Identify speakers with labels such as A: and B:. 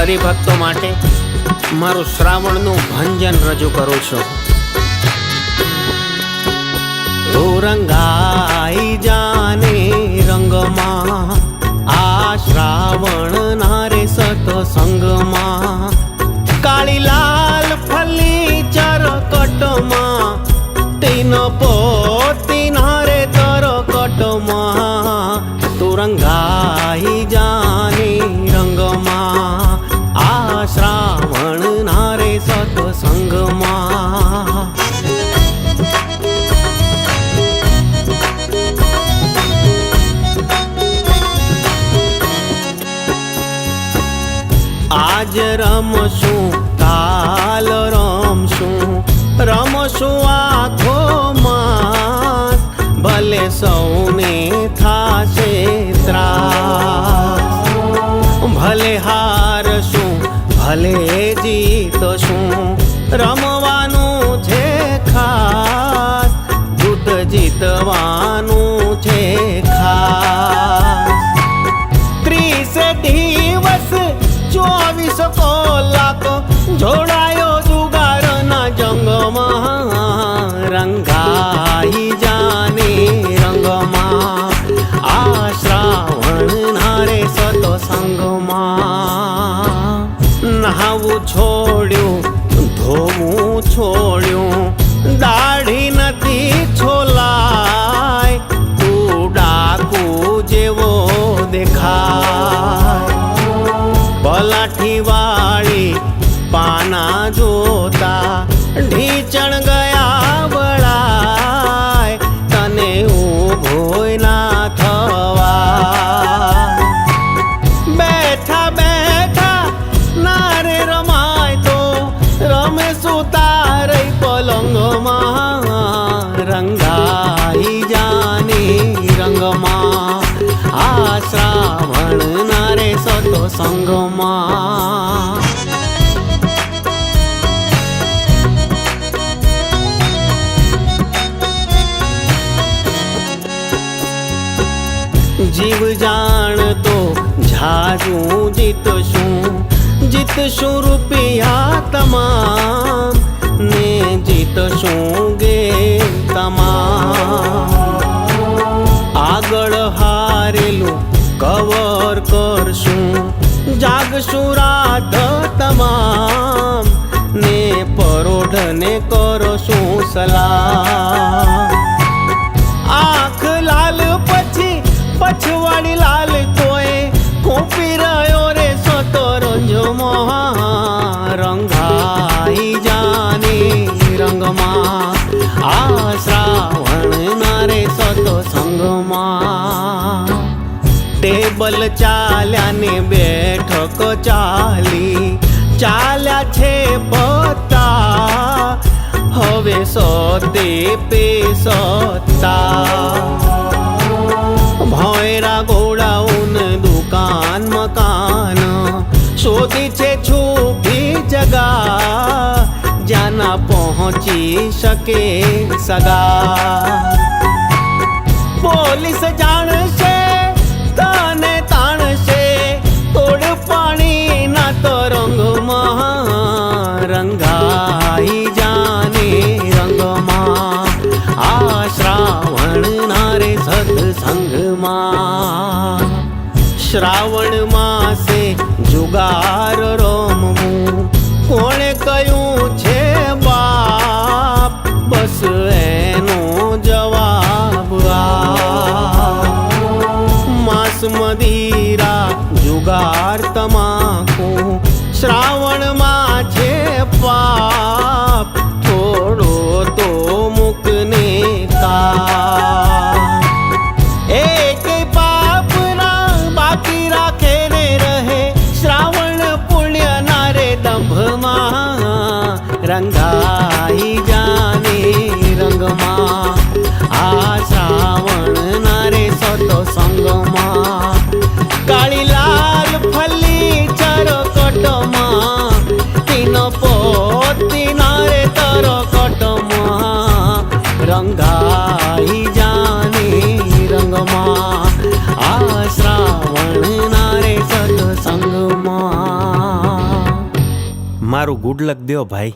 A: હરિભક્તો માટે મારું શ્રાવણનું ભંજન રજૂ કરું છું। રંગાઈ જાને રંગમાં આ શ્રાવણ નારે સતસંગમાં, કાળી લાલ ફલી ચરકટમાં તીન પોતી નારે તરકટમાં, તું રંગાઈ જાને રંગમાં આ શ્રાવણ નારે સતસંગમાં। આજ રમશું કાલ રમશું, રમશું આખો માસ, ભલે સૌને થાશે ત્રાસ, ભલે હારશું ભલે જીતશું, રમવાનું છે ખાસ, જીત જીતવાનું છે ખાસ। 30 દિવસ 24 કલાક જોડાયો જુગારના જંગમાં, રંગાઈ જાને રંગમાં આ શ્રાવણ નારે સતસંગમાં। નહાવું છોડ્યું ધોવું છોડ્યું, દાઢી નથી છોલાય, તું ડાકુ જેવો દેખાય, પલાઠી વાળી પાના જોતા ઢીચણ ગયા વળાય, તને ઊભોય ના થવાય। બેઠા બેઠા નારે રમાય તો રમે સુતારે પલંગમાં, રંગાઈ જાને રંગમાં આ શ્રાવણ નારે સતસંગમાં। જીવ જાણતો ઝાઝું જીતશું, જીતશું રૂપિયા તમામ ને જીતશું ગે તમામ, આગળ હારેલું કવર કરશું, જાગશું રાત તમામ ને પરોઢને કરશું સલામ। આંખ લાલ પછી પછવાડી લાલ તોય કોપી રહ્યો રે સતરંજમાં, રંગાઈ જાને રંગમાં આ શ્રાવણ નારે સતસંગમાં। ટેબલ ચાલ્યા ને બેઠક ચાલી, ચાલ્યા છે પત્તા, હવે સોતે પે સત્તા, ભોયરા ગોડાઉન દુકાન મકાન શોધી છે છુપી જગા, જ્યાં ના પહોંચી શકે સગા। પોલીસ જાણશે તને તાણશે, તોડ પાણી ના તરંગમાં, રંગાઈ જાને રંગમાં આ શ્રાવણ નારે સત્સંગમાં। શ્રાવણ માસે જુગાર રમવું કોણે કહ્યું છે બાપ, બસ એનો જવાબ આપ। માંસ મદિરા જુગાર તમાકુ શ્રાવણમાં છે પાપ, થોડો તો મુકને કા, એક પાપ ના બાકી રાખે ને રહે, શ્રાવણ પુણ્ય નારે દંભમાં, રંગાઈ જાને રંગમાં આ શ્રાવણ નારે સતસંગમાં। કાળી લાલ ફલી ચરકટમાં તીન પોતી નારે તરકટમાં, રંગાઈ જા મારું ગુડ લક દ્યો ભાઈ.